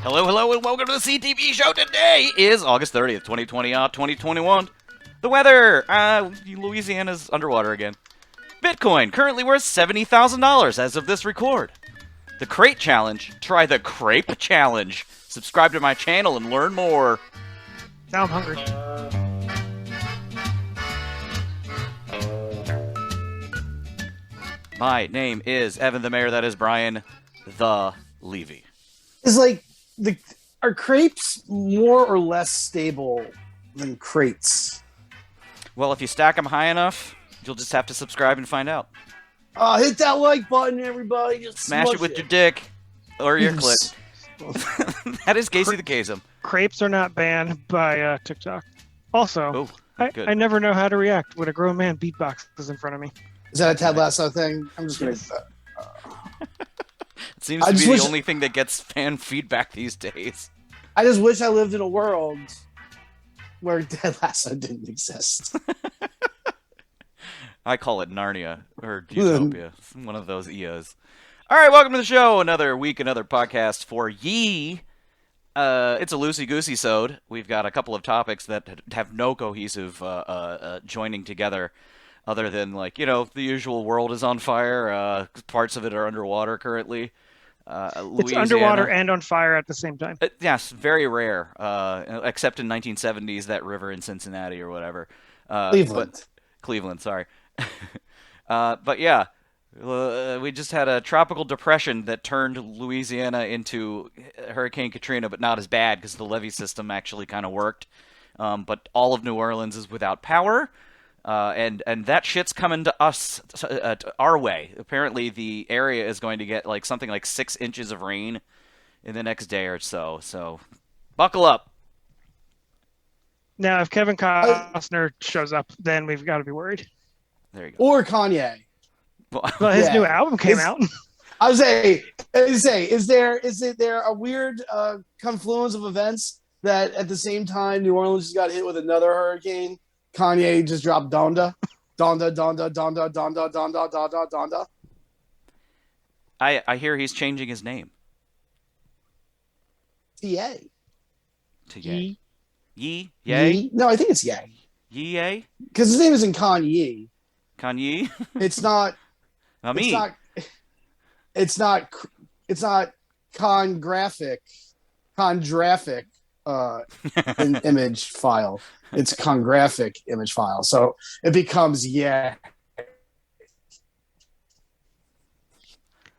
Hello, hello, and welcome to the CTB show. Today is August 30th, 2021. The weather, Louisiana's underwater again. Bitcoin, currently worth $70,000 as of this record. The Crate Challenge, try the Crepe Challenge. Subscribe to my channel and learn more. Now I'm hungry. My name is Evan the Mayor, that is Brian the Levy. Is are crepes more or less stable than crates? Well, if you stack them high enough, you'll just have to subscribe and find out. Hit that like button, everybody. Just Smash it with your dick or your clit. That is Casey the Kasem. Crepes are not banned by TikTok. Also, I never know how to react when a grown man beatboxes in front of me. Is that a Ted Lasso thing? I'm just gonna. It seems to be the only thing that gets fan feedback these days. I just wish I lived in a world where Ted Lasso didn't exist. I call it Narnia or Utopia. One of those EOs. All right, welcome to the show. Another week, another podcast for ye. It's a loosey-goosey-sode. We've got a couple of topics that have no cohesive joining together other than, the usual world is on fire. Parts of it are underwater currently. It's underwater and on fire at the same time. Yes, very rare, except in 1970s, that river in Cincinnati or whatever. Cleveland, sorry. But yeah, we just had a tropical depression that turned Louisiana into Hurricane Katrina, but not as bad because the levee system actually kind of worked. But all of New Orleans is without power. And that shit's coming to us, our way. Apparently, the area is going to get something like 6 inches of rain in the next day or so. So, buckle up. Now, if Kevin Costner shows up, then we've got to be worried. There you go. Or Kanye. Well, his new album came out. I was say, is there a weird confluence of events that at the same time New Orleans just got hit with another hurricane? Kanye just dropped Donda. I hear he's changing his name. T.A. To Ye? Ye? Yay? No, I think it's Ye. Ye? Because his name isn't Kanye. Kanye? It's not. It's not congraphic image file. It's congraphic image file. So it becomes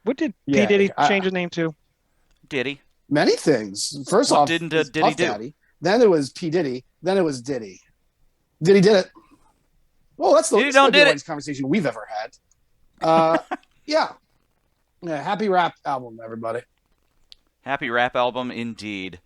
What did P. Diddy change his name to? Diddy. Many things. First off, didn't Diddy do? Daddy. Then it was P. Diddy. Then it was Diddy. Diddy did it. Well, that's the most conversation we've ever had. Yeah. Happy rap album, everybody. Happy rap album, indeed.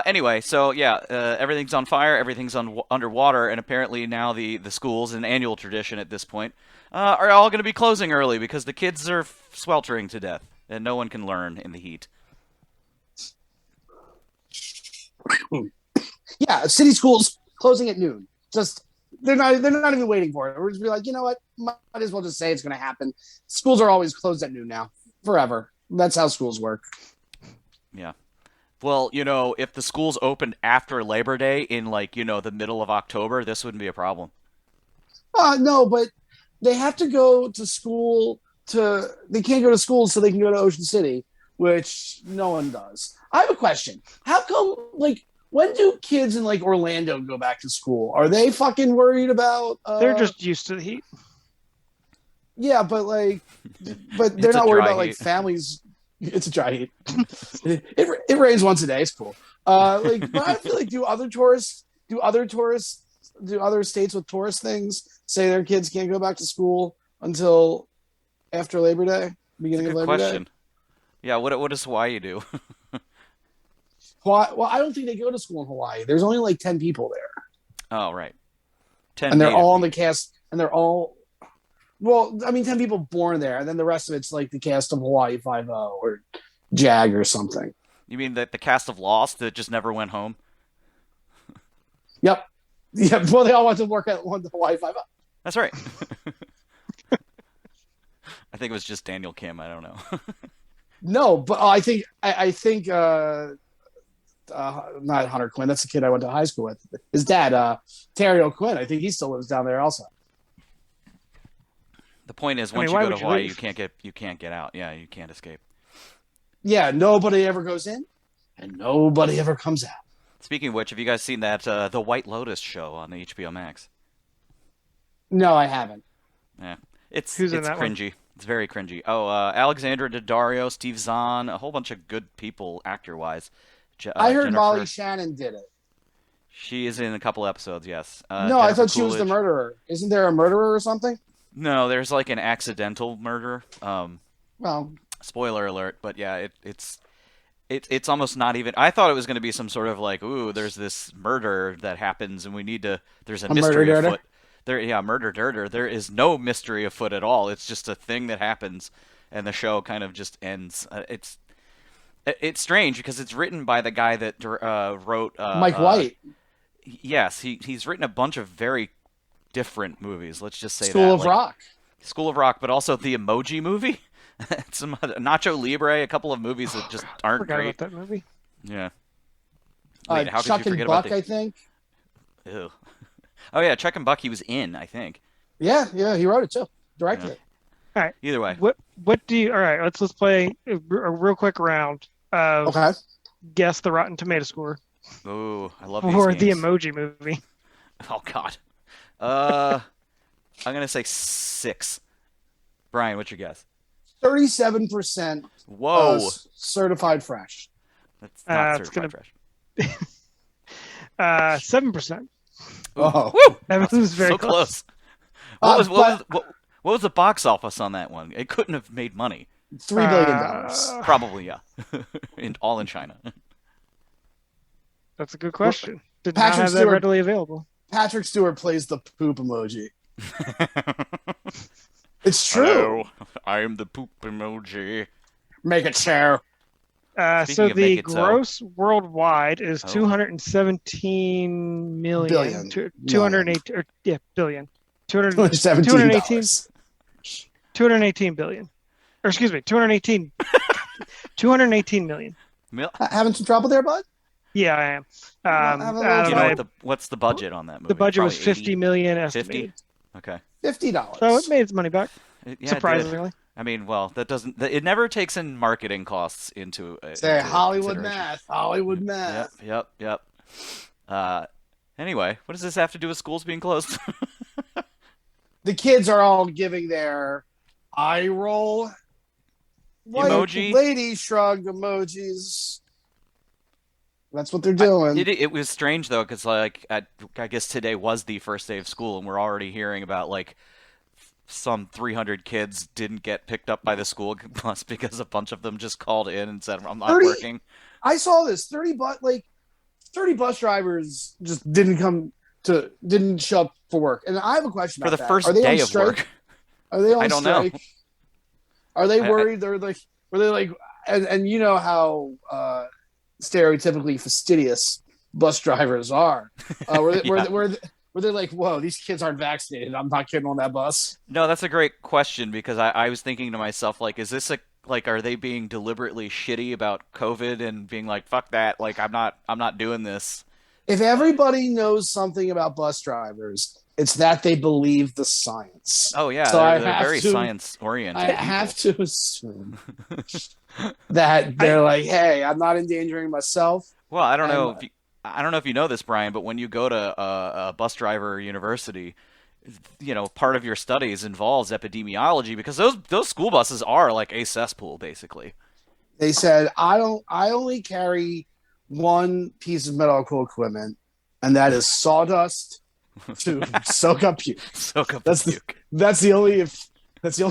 Anyway, so yeah, everything's on fire, everything's underwater, and apparently now the schools, an annual tradition at this point, are all going to be closing early because the kids are sweltering to death, and no one can learn in the heat. Yeah, city schools closing at noon. Just they're not even waiting for it. We're just be like, you know what? Might as well just say it's going to happen. Schools are always closed at noon now, forever. That's how schools work. Yeah. Well, if the schools opened after Labor Day in the middle of October, this wouldn't be a problem. No, but they have to go to school they can't go to school so they can go to Ocean City, which no one does. I have a question. How come, when do kids in Orlando go back to school? Are they fucking worried about? They're just used to the heat. Yeah, but they're not worried about families. It's a dry heat. It rains once a day. It's cool. But I feel like do other states with tourist things say their kids can't go back to school until after Labor Day, beginning of Labor Day? Yeah. What does Hawaii do? Well, I don't think they go to school in Hawaii. There's only 10 people there. Oh, right. 10 and they're all on the cast, and they're all. Well, 10 people born there, and then the rest of it's the cast of Hawaii Five-0 or JAG or something. You mean the cast of Lost that just never went home? Yep. Yeah. Well, they all went to work at Hawaii Five-0. That's right. I think it was just Daniel Kim. I don't know. No, but I think not Hunter Quinn. That's the kid I went to high school with. His dad, Terry O'Quinn. I think he still lives down there also. The point is, once you go to Hawaii, you can't get out. Yeah, you can't escape. Yeah, nobody ever goes in, and nobody ever comes out. Speaking of which, have you guys seen that the White Lotus show on the HBO Max? No, I haven't. Yeah, it's Who's in that cringy. One? It's very cringy. Oh, Alexandra Daddario, Steve Zahn, a whole bunch of good people actor-wise. I heard Jennifer, Molly Shannon did it. She is in a couple episodes, yes. No, Jennifer I thought Coolidge. she was the murderer. Isn't there a murderer or something? No, there's like an accidental murder. Well, spoiler alert, but yeah, it's almost not even. I thought it was going to be some sort of like, ooh, there's this murder that happens, and we need to. There's a mystery afoot. Murder. There is no mystery afoot at all. It's just a thing that happens, and the show kind of just ends. It's strange because it's written by the guy that wrote Mike White. Yes, he's written a bunch of very different movies. Let's just say School of Rock, but also the Emoji Movie. Some Nacho Libre, a couple of movies that just aren't forgot great. About that movie. Yeah. Wait, how Chuck could you forget and Buck, I think. Ew. Oh yeah, Chuck and Buck. He was in, I think. Yeah, he wrote it too, directed it. All right. Either way. What do you? All right, let's play a real quick round of guess the Rotten Tomato score. Ooh, I love these for games. The Emoji Movie. Oh God. I'm gonna say 6. Brian, what's your guess? 37%. Whoa. Certified fresh. That's not certified fresh. 7%. Oh, woo! That was very so close. What was the box office on that one? It couldn't have made money. $3 billion. Probably, yeah. All in China. That's a good question. Did Patrick not have Stewart, that readily available. Patrick Stewart plays the poop emoji. It's true. Hello, I am the poop emoji. Make it share. So the gross worldwide is 217 million. Billion. 208 billion. 218 billion. Or excuse me, 218 million. Having some trouble there, bud? Yeah, I am. You know what's the budget on that movie? The budget was 50 million estimated. 50? Okay. $50. So it made its money back. Surprisingly. I mean, well, that doesn't. It never takes in marketing costs into. Say Hollywood math. Hollywood math. Yep. Anyway, what does this have to do with schools being closed? The kids are all giving their eye roll emoji, lady shrug emojis. That's what they're doing. It was strange though, because like I guess today was the first day of school, and we're already hearing about like some 300 kids didn't get picked up by the school bus because a bunch of them just called in and said, "I'm not working." I saw this 30 bus drivers just didn't show up for work, and I have a question for about the first day of work. Are they on I don't strike? know. Are they worried? Were they like, and you know how stereotypically fastidious bus drivers are. Were they like, whoa, these kids aren't vaccinated, I'm not getting on that bus? No, that's a great question, because I was thinking to myself, like, is this are they being deliberately shitty about COVID and being like, fuck that, like I'm not doing this? If everybody knows something about bus drivers, it's that they believe the science. Oh yeah, so they're very science oriented. I have to assume that they're like, hey, I'm not endangering myself. Well, I don't know if you know this, Brian, but when you go to a bus driver university, you know, part of your studies involves epidemiology, because those school buses are like a cesspool, basically. They said, I only carry one piece of medical equipment, and that is sawdust to soak up puke. That's the only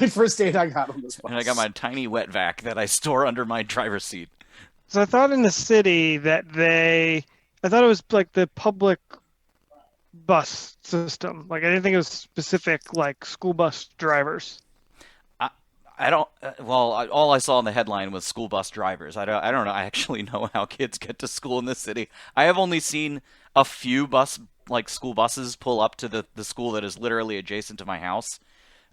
first aid I got on this bus. And I got my tiny wet vac that I store under my driver's seat. So I thought in the city that I thought it was like the public bus system. Like I didn't think it was specific like school bus drivers. I don't. Well, all I saw in the headline was school bus drivers. I don't know. I actually know how kids get to school in this city. I have only seen a few school buses pull up to the school that is literally adjacent to my house.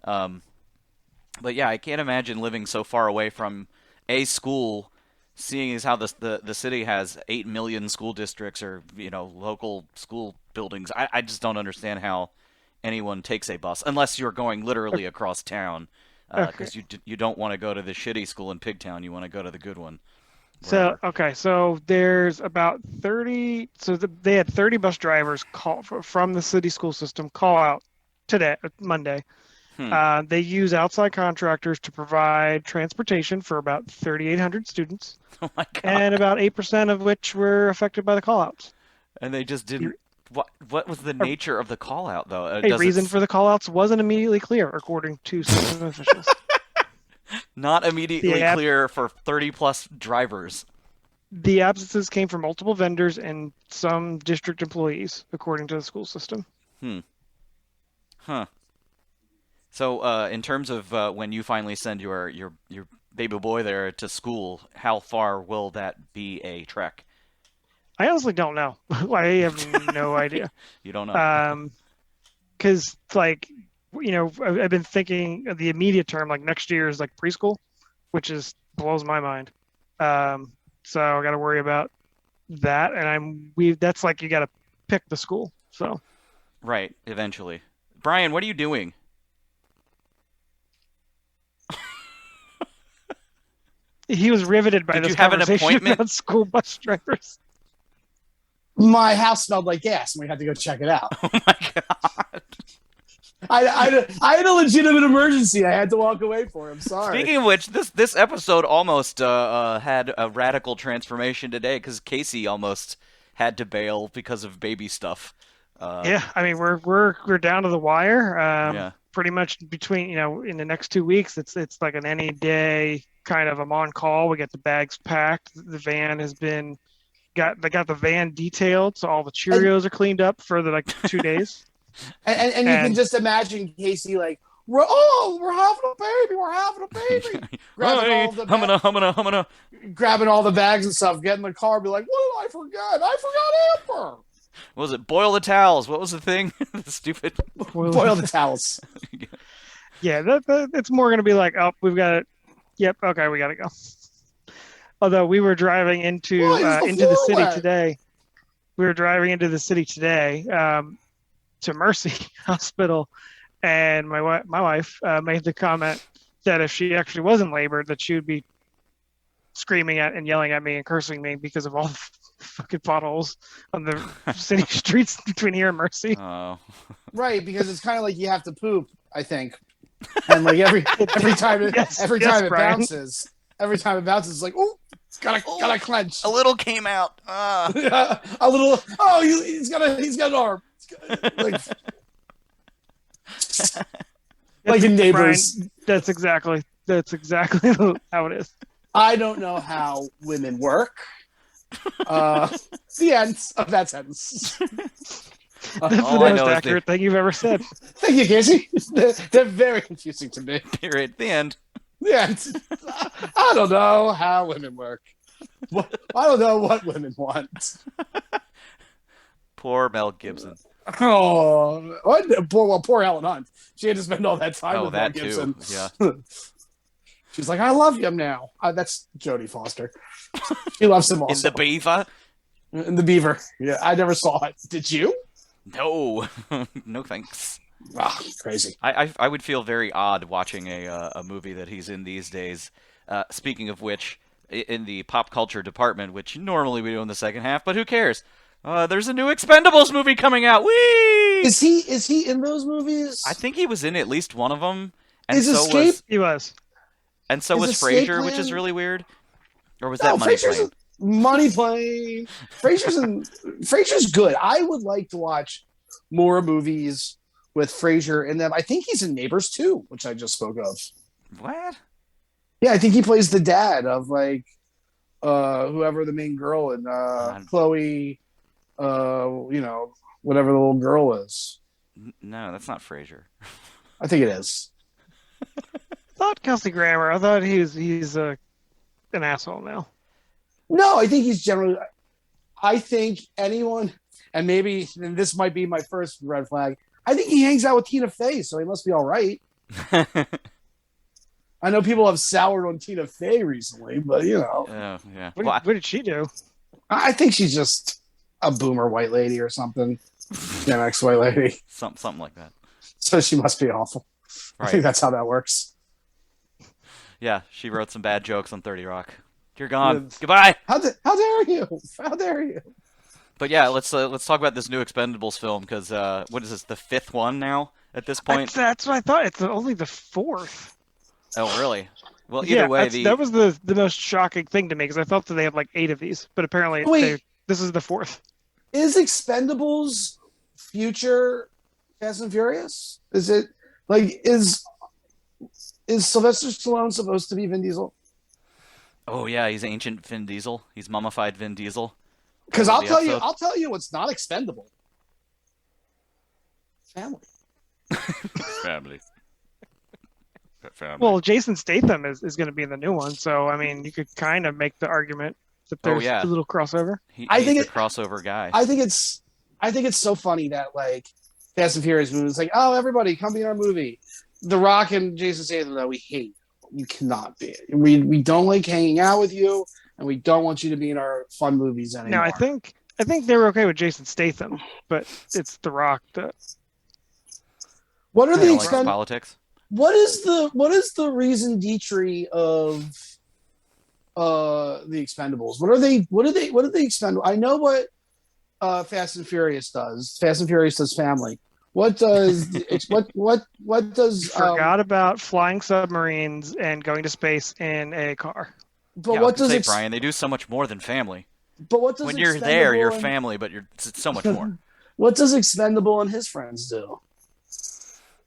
But yeah, I can't imagine living so far away from a school, seeing as how the city has 8 million school districts or local school buildings. I just don't understand how anyone takes a bus unless you're going literally across town, Okay. because you don't want to go to the shitty school in Pigtown. You want to go to the good one. So Wherever. okay, so there's about 30. So they had 30 bus drivers from the city school system call out today, Monday. Hmm. They use outside contractors to provide transportation for about 3,800 students, Oh my god. and about 8% of which were affected by the callouts. And they just didn't. What was the A, nature of the call out though? a reason for the callouts wasn't immediately clear, according to system officials. Not immediately clear for 30 plus drivers. The absences came from multiple vendors and some district employees, according to the school system. Huh. So, in terms of when you finally send your baby boy there to school, how far will that be a trek? I honestly don't know. I have no idea. You don't know. Because I've been thinking of the immediate term, like next year is like preschool, which blows my mind. So I got to worry about that, and that's like you got to pick the school. So right, eventually. Brian, what are you doing? He was riveted by Did this you have an conversation appointment? about school bus drivers. My house smelled like gas, and we had to go check it out. Oh my god. I had a legitimate emergency. I had to walk away for him. Sorry. Speaking of which, this episode almost had a radical transformation today because Casey almost had to bail because of baby stuff. Yeah, I mean we're down to the wire. Yeah. Pretty much between in the next 2 weeks, it's like an any day kind of. I'm on call. We get the bags packed. The van has been they got the van detailed, so all the Cheerios are cleaned up for the 2 days. And you can just imagine Casey like, we're having a baby. Grabbing all the bags and stuff, getting in the car, be like, what did I forget? I forgot Amber. What was it? Boil the towels. What was the thing? The stupid. Boil the towels. Yeah, it's more going to be like, oh, we've got it. Yep, okay, we got to go. Although we were driving into the city today. We were driving into the city today to Mercy Hospital, and my wife made the comment that if she actually wasn't labored, that she would be screaming at and yelling at me and cursing me because of all the fucking potholes on the city streets between here and Mercy. Oh. Right, because it's kind of like you have to poop, I think, and like every time it bounces, it's like, oh, it's gotta clench. A little came out. A little. Oh, he's got an arm. Like in Neighbors. Brian, that's exactly how it is. I don't know how women work. The end of that sentence. That's the most accurate thing you've ever said. Thank you, Casey. They're very confusing to me. Period. The end. The end. I don't know how women work. I don't know what women want. Poor Mel Gibson. Oh, poor Helen Hunt. She had to spend all that time with Mel Gibson. Too. Yeah. She's like, I love him now. That's Jodie Foster. She loves him also. In the Beaver? In the Beaver. Yeah, I never saw it. Did you? No. No thanks. Crazy. I would feel very odd watching a movie that he's in these days. Speaking of which, in the pop culture department, which normally we do in the second half, but who cares? There's a new Expendables movie coming out. Whee! Is he in those movies? I think he was in at least one of them. And Is Escape? He was. And so was Frasier, which is really weird. Or was that Money Plane? Frasier's good. I would like to watch more movies with Frasier in them. I think he's in Neighbors too, which I just spoke of. What? Yeah, I think he plays the dad of whoever the main girl and Chloe, whatever the little girl is. No, that's not Frasier. I think it is. I thought Kelsey Grammer. I thought he's an asshole now. No, I think he's generally. I think anyone, and this might be my first red flag. I think he hangs out with Tina Fey, so he must be all right. I I know people have soured on Tina Fey recently, but you know. Yeah. What did she do? I think she's just a boomer white lady or something. Gen X white lady. Something like that. So she must be awful. Right. I think that's how that works. Yeah, she wrote some bad jokes on 30 Rock. You're gone. Goodbye. How dare you? How dare you? But yeah, let's talk about this new Expendables film because what is this, the 5th one now at this point? That's what I thought. It's only the 4th. Oh, really? Well, either way, that was the most shocking thing to me because I thought that they have like 8 of these, but apparently this is the 4th. Is Expendables future Fast and Furious? Is it like is Sylvester Stallone supposed to be Vin Diesel? Oh yeah, he's ancient Vin Diesel. He's mummified Vin Diesel. Because I'll tell you what's not expendable. Family. Family. Well, Jason Statham is going to be in the new one, so I mean, you could kind of make the argument that there's a little crossover. He's the crossover guy. I think it's so funny that like Fast and Furious movies, like, oh, everybody come be in our movie. The Rock and Jason Statham, though, we hate. You cannot be. We don't like hanging out with you, and we don't want you to be in our fun movies anymore. No, I think they were okay with Jason Statham, but it's The Rock that. What are the politics? What is the reason Dietrich of the Expendables? What do they expend? I know what Fast and Furious does. Fast and Furious does family. What does what does forgot about flying submarines and going to space in a car? But what does Brian? They do so much more than family. But what does when you're there, you're family, but it's so much more. What does Expendable and his friends do?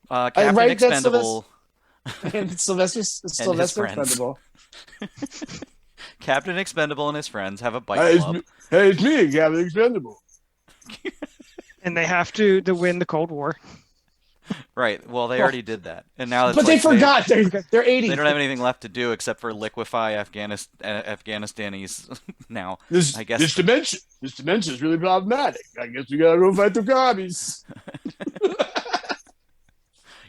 Captain Expendable and Sylvester Expendable. Captain Expendable and his friends have a bike club. It's me, Captain Expendable. And they have to win the Cold War. Right. Well, they already did that, and now. But they forgot. They're 80. They don't have anything left to do except for liquefy Afghanistanis. Now, I guess this dimension is really problematic. I guess we gotta go fight the commies.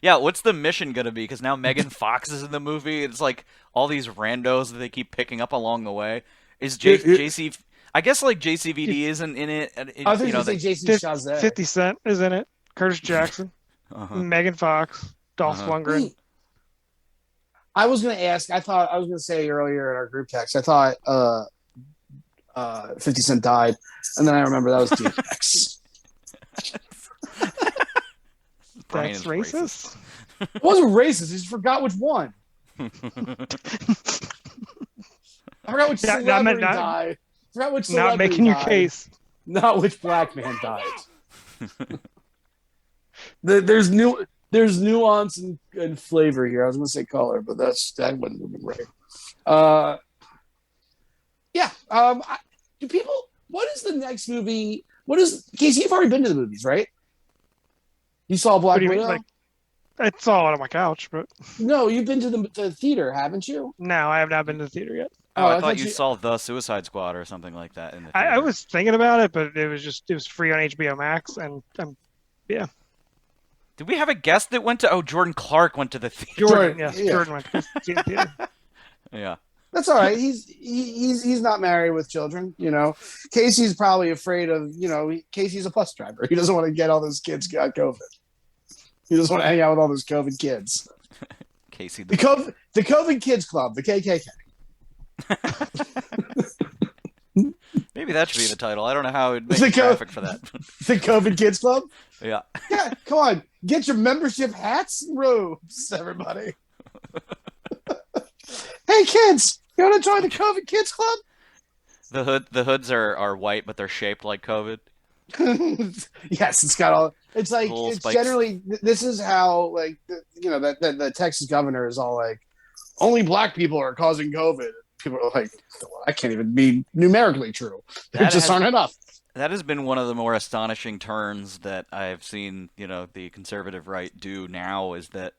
Yeah, what's the mission gonna be? Because now Megan Fox is in the movie. It's like all these randos that they keep picking up along the way. Is JC? I guess like JCVD isn't in it. I think you say Jason Chazet. 50 Cent is in it. Curtis Jackson, Megan Fox, Dolph Lundgren. I was gonna ask. I was gonna say earlier in our group text. I thought 50 Cent died, and then I remember that was DMX. That's racist? It wasn't racist. He just forgot which one. I forgot which celebrity died. I forgot which celebrity not making died. Your case. Not which black man died. There's nuance and flavor here. I was going to say color, but that wouldn't have been right. Yeah. Do people? What is the next movie? Casey? You've already been to the movies, right? You saw Black Widow? Like, I saw it on my couch, but no, you've been to the theater, haven't you? No, I have not been to the theater yet. Oh, I thought you saw The Suicide Squad or something like that in the theater. I was thinking about it, but it was free on HBO Max, and yeah. Did we have a guest that went to? Oh, Jordan Clark went to the theater. Jordan went to the theater. Yeah. That's all right. He's not married with children, you know. Casey's probably afraid of, you know, Casey's a bus driver. He doesn't want to get all those kids got COVID. He doesn't want to hang out with all those COVID kids. Casey, the COVID Kids Club, the KKK. Maybe that should be the title. I don't know how it would make traffic for that. The COVID Kids Club? Yeah. Yeah, come on. Get your membership hats and robes, everybody. Hey, kids, you want to join the COVID Kids Club? The hoods are white, but they're shaped like COVID. Yes, it's got all. It's like little it's spikes. Generally. This is how like the Texas governor is all like, only black people are causing COVID. People are like, well, that can't even be numerically true. There just aren't enough. That has been one of the more astonishing turns that I've seen. You know, the conservative right do now is that.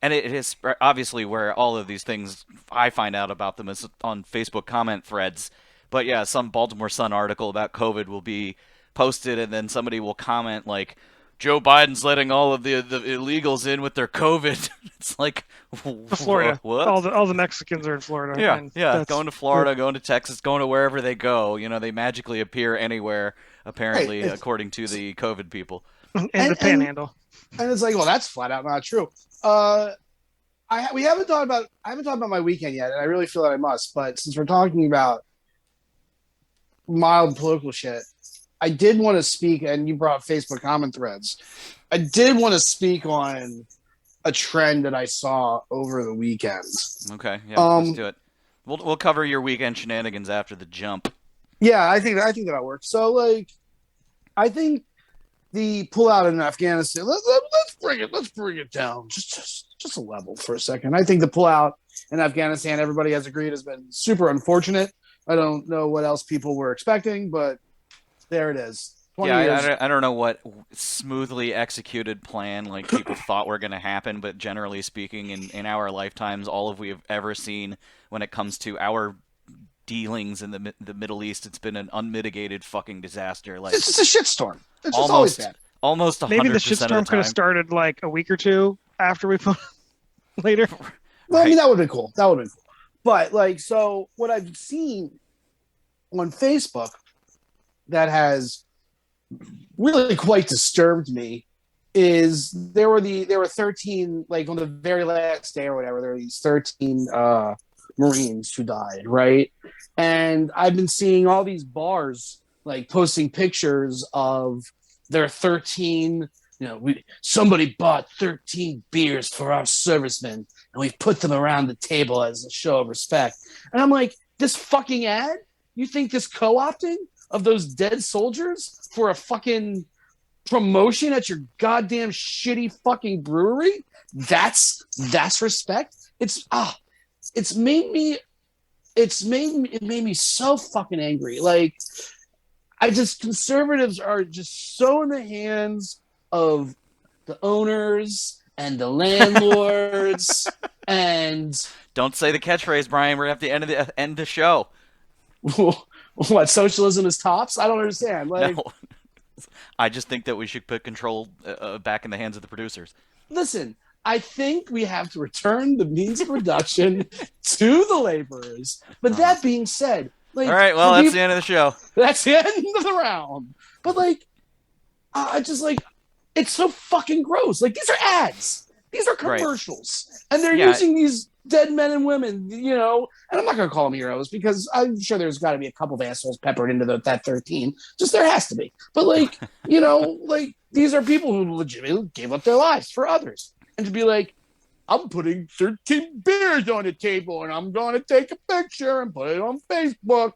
And it is obviously where all of these things I find out about them is on Facebook comment threads. But yeah, some Baltimore Sun article about COVID will be posted, and then somebody will comment like, Joe Biden's letting all of the illegals in with their COVID. It's like, Florida. What? All the Mexicans are in Florida. Yeah. Going to Florida, going to Texas, going to wherever they go. They magically appear anywhere, apparently, according to the COVID people. And the Panhandle. And it's like, well, that's flat out not true. I haven't talked about my weekend yet, and I really feel that I must. But since we're talking about mild political shit, I did want to speak, and you brought Facebook comment threads. I did want to speak on a trend that I saw over the weekend. Okay, yeah, let's do it. We'll cover your weekend shenanigans after the jump. Yeah, I think that'll work. So, like, I think the pullout in Afghanistan. Let's bring it down just a level for a second. I think the pullout in Afghanistan, everybody has agreed, has been super unfortunate. I don't know what else people were expecting, but there it is. Yeah, I don't know what smoothly executed plan like people thought were going to happen, but generally speaking, in our lifetimes, all of we have ever seen when it comes to our dealings in the Middle East, it's been an unmitigated fucking disaster. Like, it's just a shitstorm. It's just always bad. Almost 100% Maybe the shitstorm could have started like a week or two after we put later. Well, right. I mean, that would have been cool. But like, so what I've seen on Facebook that has really quite disturbed me is there were 13, like on the very last day or whatever, there were these 13 Marines who died, right? And I've been seeing all these bars like posting pictures of their 13, somebody bought 13 beers for our servicemen and we put them around the table as a show of respect. And I'm like, this fucking ad? You think this co-opting of those dead soldiers for a fucking promotion at your goddamn shitty fucking brewery? That's respect? It made me so fucking angry. Like, conservatives are just so in the hands of the owners and the landlords and don't say the catchphrase, Brian. We're at the end the show. What, socialism is tops? I don't understand. Like, no. I just think that we should put control back in the hands of the producers. Listen, I think we have to return the means of production to the laborers. But that being said, like, all right, well, that's the end of the show. That's the end of the round. But like, I just like, it's so fucking gross. Like, these are ads. These are commercials, right. And they're using these dead men and women, and I'm not going to call them heroes because I'm sure there's got to be a couple of assholes peppered into that 13. Just there has to be. But like, like these are people who legitimately gave up their lives for others. And to be like, I'm putting 13 beers on the table and I'm going to take a picture and put it on Facebook.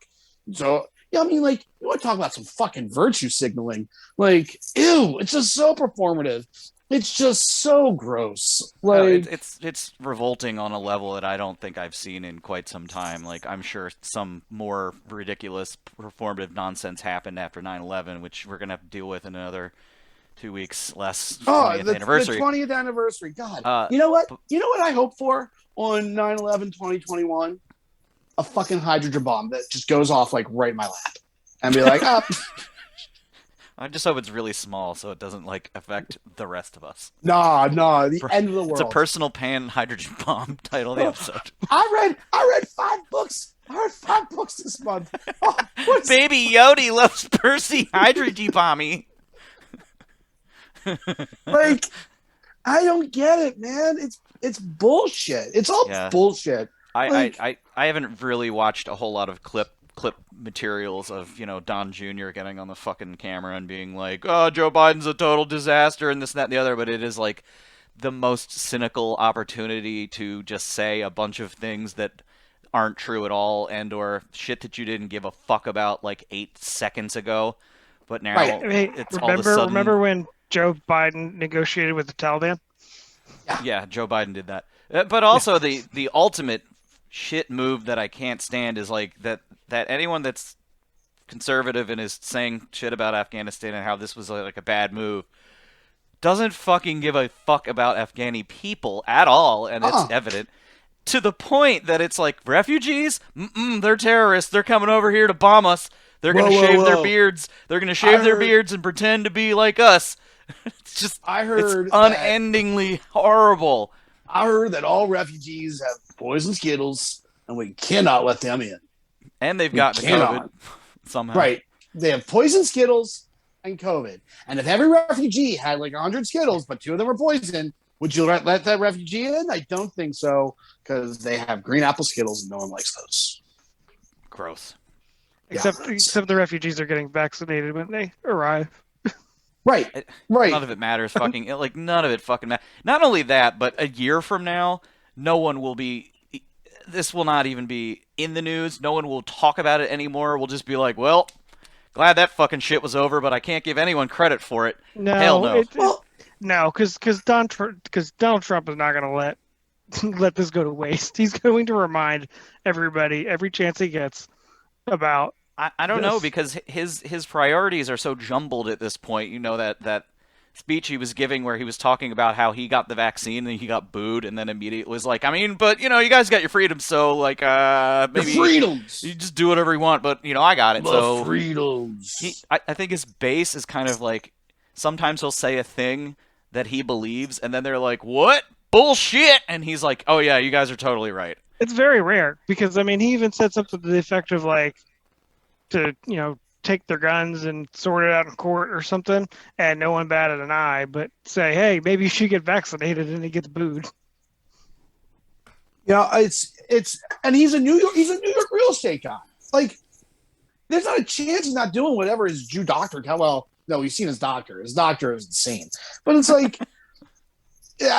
So, I mean, like, you want to talk about some fucking virtue signaling? Like, ew, it's just so performative. It's just so gross. Like, it's revolting on a level that I don't think I've seen in quite some time. Like, I'm sure some more ridiculous performative nonsense happened after 9/11, which we're gonna have to deal with in another 2 weeks less. 20th anniversary. The 20th anniversary. God, you know what? You know what I hope for on 9/11/2021? A fucking hydrogen bomb that just goes off like right in my lap, and be like, ah. I just hope it's really small so it doesn't like affect the rest of us. No, the end of the world. It's a personal pan hydrogen bomb title of the episode. I read 5 books. I read 5 books this month. Oh, Baby Yodi loves Percy hydrogen bomby. Like, I don't get it, man. It's bullshit. It's all bullshit. I haven't really watched a whole lot of clip materials of Don Jr. getting on the fucking camera and being like, oh, Joe Biden's a total disaster and this and that and the other, but it is like the most cynical opportunity to just say a bunch of things that aren't true at all and or shit that you didn't give a fuck about like 8 seconds ago, but now it's all of a sudden. Remember when Joe Biden negotiated with the Taliban? Yeah, Joe Biden did that. But also the ultimate shit move that I can't stand is like that anyone that's conservative and is saying shit about Afghanistan and how this was like a bad move doesn't fucking give a fuck about Afghani people at all, and it's evident to the point that it's like refugees, they're terrorists, they're coming over here to bomb us, they're going to shave their beards, they're going to shave their beards and pretend to be like us. It's just, I heard it's unendingly horrible. I heard that all refugees have poison Skittles, and we cannot let them in. And they've got the COVID somehow. Right. They have poison Skittles and COVID. And if every refugee had like 100 Skittles, but 2 of them were poison, would you let that refugee in? I don't think so, because they have green apple Skittles and no one likes those. Gross. Except the refugees are getting vaccinated when they arrive. Right. None of it matters. None of it fucking matters. Not only that, but a year from now, no one will be. This will not even be in the news. No one will talk about it anymore. We'll just be like, well, glad that fucking shit was over, but I can't give anyone credit for it. No, hell no. No, because Donald Trump is not going to let this go to waste. He's going to remind everybody every chance he gets about. I don't know, because his priorities are so jumbled at this point. You know, that speech he was giving where he was talking about how he got the vaccine and he got booed, and then immediately was like, I mean, but you know, you guys got your freedom, so like maybe your freedoms. You just do whatever you want, but you know, I got it. So freedoms. I think his base is kind of like, sometimes he'll say a thing that he believes, and then they're like, what? Bullshit! And he's like, oh yeah, you guys are totally right. It's very rare, because I mean, he even said something to the effect of like, to, you know, take their guns and sort it out in court or something, and no one batted an eye, but say, hey, maybe you should get vaccinated, and he gets booed. Yeah, it's and he's a New York real estate guy. Like, there's not a chance he's not doing whatever his Jew doctor tell. Well, no, we've seen his doctor. His doctor is insane. But it's like,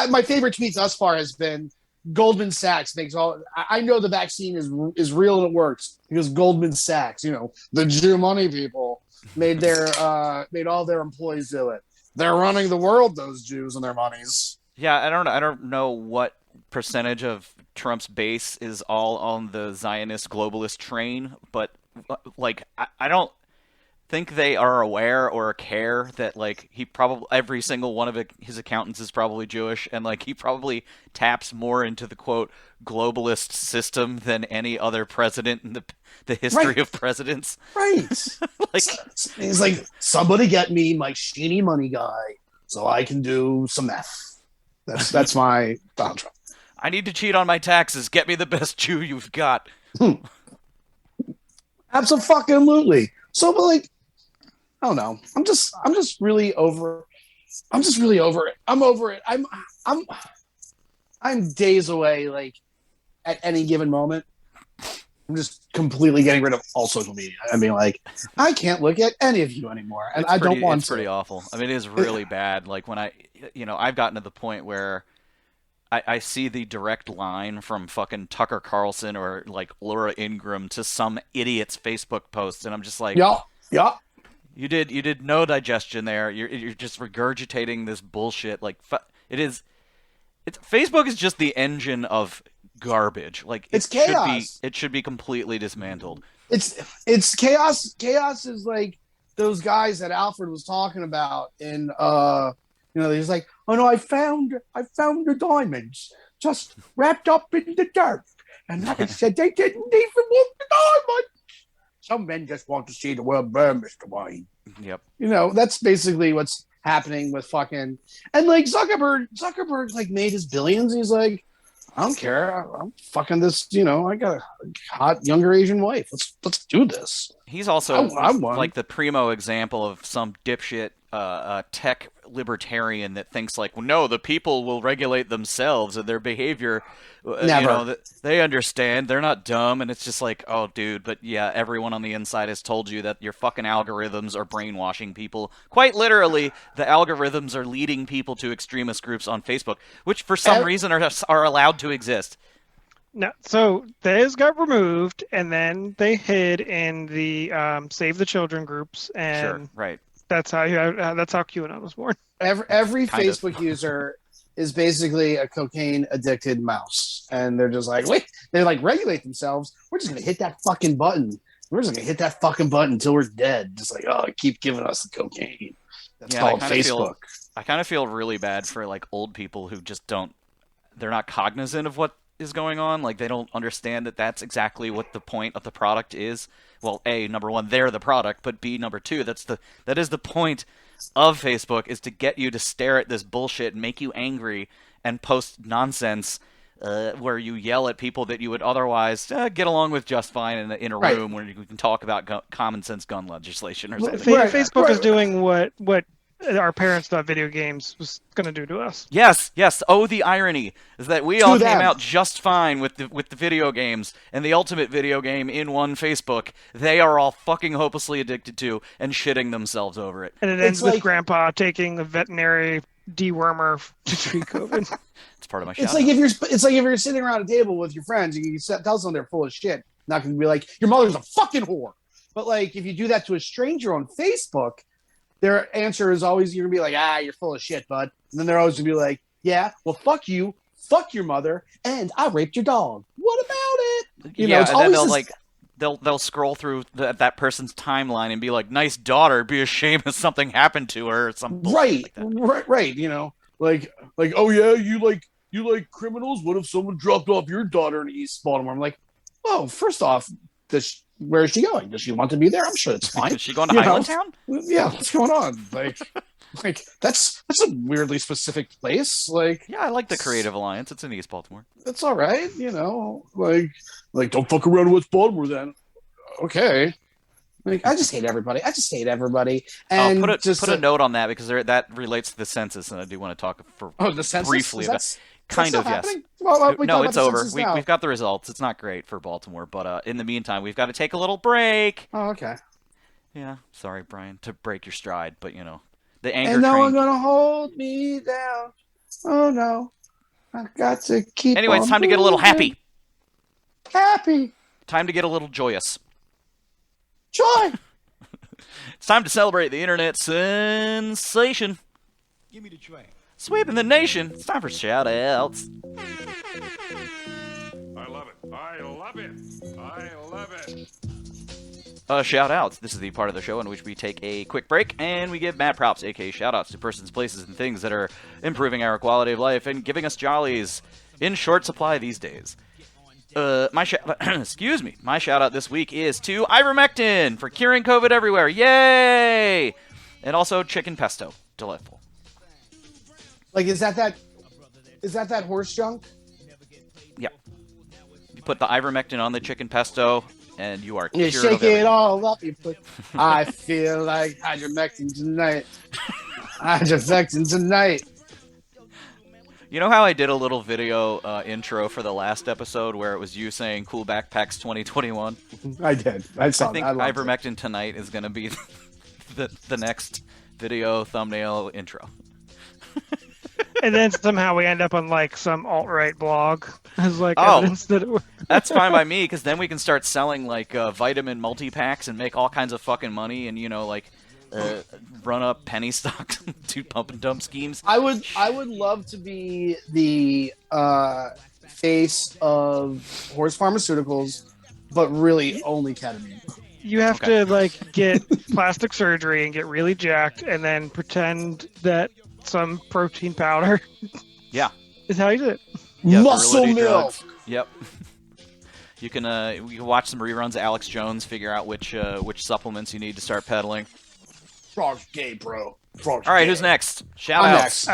my favorite tweet thus far has been Goldman Sachs thinks all. I know the vaccine is real and it works because Goldman Sachs, you know, the Jew money people, made all their employees do it. They're running the world, those Jews and their monies. Yeah, I don't know what percentage of Trump's base is all on the Zionist globalist train, but like I don't think they are aware or care that like every single one of his accountants is probably Jewish, and like he probably taps more into the quote globalist system than any other president in the history of presidents. Right. Like he's like, somebody get me my sheeny money guy so I can do some meth. That's my Donald Trump. I need to cheat on my taxes. Get me the best Jew you've got. Absolutely. So, but like, I don't know. I'm just really over. I'm just really over it. I'm over it. I'm days away. Like, at any given moment, I'm just completely getting rid of all social media. I mean, like, I can't look at any of you anymore, and I don't want to. It's pretty awful. I mean, it is really bad. Like when I've gotten to the point where I see the direct line from fucking Tucker Carlson or like Laura Ingraham to some idiot's Facebook post, and I'm just like, yeah. You did no digestion there. You're just regurgitating this bullshit. Like Facebook is just the engine of garbage. Like it's chaos. It should be completely dismantled. It's chaos. Chaos is like those guys that Alfred was talking about in he's like, oh no, I found the diamonds just wrapped up in the dirt, and like I said, they didn't even want the diamonds. Some men just want to see the world burn, Mr. Wayne. Yep. You know, that's basically what's happening with fucking... And, like, Zuckerberg, like, made his billions. He's like, I don't care. I'm fucking this, I got a hot, younger Asian wife. Let's do this. He's also, like, the primo example of some dipshit tech libertarian that thinks, like, well, no, the people will regulate themselves and their behavior... Never. They understand. They're not dumb, and it's just like, oh, dude, but yeah, everyone on the inside has told you that your fucking algorithms are brainwashing people. Quite literally, the algorithms are leading people to extremist groups on Facebook, which for some reason are allowed to exist. No, so theirs got removed, and then they hid in the Save the Children groups, and sure, right. That's how QAnon was born. Every Facebook user is basically a cocaine addicted mouse, and they're just like, wait, they like regulate themselves. We're just gonna hit that fucking button. We're just gonna hit that fucking button until we're dead. Just like, oh, keep giving us the cocaine. That's called Facebook. I kind of feel really bad for like old people who just they're not cognizant of what is going on. Like they don't understand that that's exactly what the point of the product is. Well, A, number one, they're the product, but B, number two, that is the point of Facebook is to get you to stare at this bullshit and make you angry and post nonsense where you yell at people that you would otherwise get along with just fine in a room where you can talk about common sense gun legislation or something. Facebook is doing what our parents thought video games was going to do to us. Yes. Oh, the irony is that we all came out just fine with the video games, and the ultimate video game in one Facebook, they are all fucking hopelessly addicted to and shitting themselves over it. And it ends with Grandpa taking the veterinary dewormer to treat COVID. It's part of my shout It's like if you're sitting around a table with your friends, you can tell someone they're full of shit. Not going to be like, your mother's a fucking whore. But like, if you do that to a stranger on Facebook, their answer is always going to be like, you're full of shit, bud. And then they're always going to be like, yeah, well, fuck you, fuck your mother, and I raped your dog. What about it? You know, it's and then they'll scroll through that person's timeline and be like, nice daughter, be ashamed if something happened to her or something. Right. You know, like, oh yeah, you like criminals? What if someone dropped off your daughter in East Baltimore? I'm like, oh, first off, where is she going? Does she want to be there? I'm sure it's fine. Is she going to Highlandtown? Yeah, what's going on? Like that's a weirdly specific place. Like, yeah, I like the Creative Alliance. It's in East Baltimore. That's all right, you know. Like don't fuck around with Baltimore then. Okay. Like, I just hate everybody. And put a note on that because that relates to the census, and I do want to talk the census? Briefly about. Kind of, yes. Well, no, it's over. We've got the results. It's not great for Baltimore, but in the meantime, we've got to take a little break. Oh, okay. Yeah, sorry, Brian, to break your stride, but you know, the anger. And no one gonna hold me down. Oh no, I got to keep. Anyway, it's time to get a little happy. Happy. Time to get a little joyous. Joy. It's time to celebrate the internet sensation. Give me the train. Sweeping the nation. It's time for shout-outs. I love it. I love it. I love it. Shout-outs. This is the part of the show in which we take a quick break and we give mad props, aka shout-outs, to persons, places, and things that are improving our quality of life and giving us jollies in short supply these days. My shout-out this week is to ivermectin for curing COVID everywhere. Yay! And also chicken pesto. Delightful. Like, is that horse junk? Yeah. You put the ivermectin on the chicken pesto, and you are cured. You shake it all up. You put. I feel like ivermectin tonight. Ivermectin tonight. You know how I did a little video intro for the last episode where it was you saying "Cool Backpacks 2021"? I did. I saw. I think ivermectin tonight is going to be the next video thumbnail intro. And then somehow we end up on like some alt-right blog as like evidence that it that's fine by me because then we can start selling like vitamin multi-packs and make all kinds of fucking money and you know like run up penny stocks, do pump and dump schemes. I would love to be the face of horse pharmaceuticals, but really only ketamine. You have to like get plastic surgery and get really jacked and then pretend that some protein powder is how you do it. Yeah, muscle milk. Yep. You can watch some reruns of Alex Jones, figure out which supplements you need to start peddling. Frog's gay, bro. Frog's all right, gay. Who's next? Shout outs.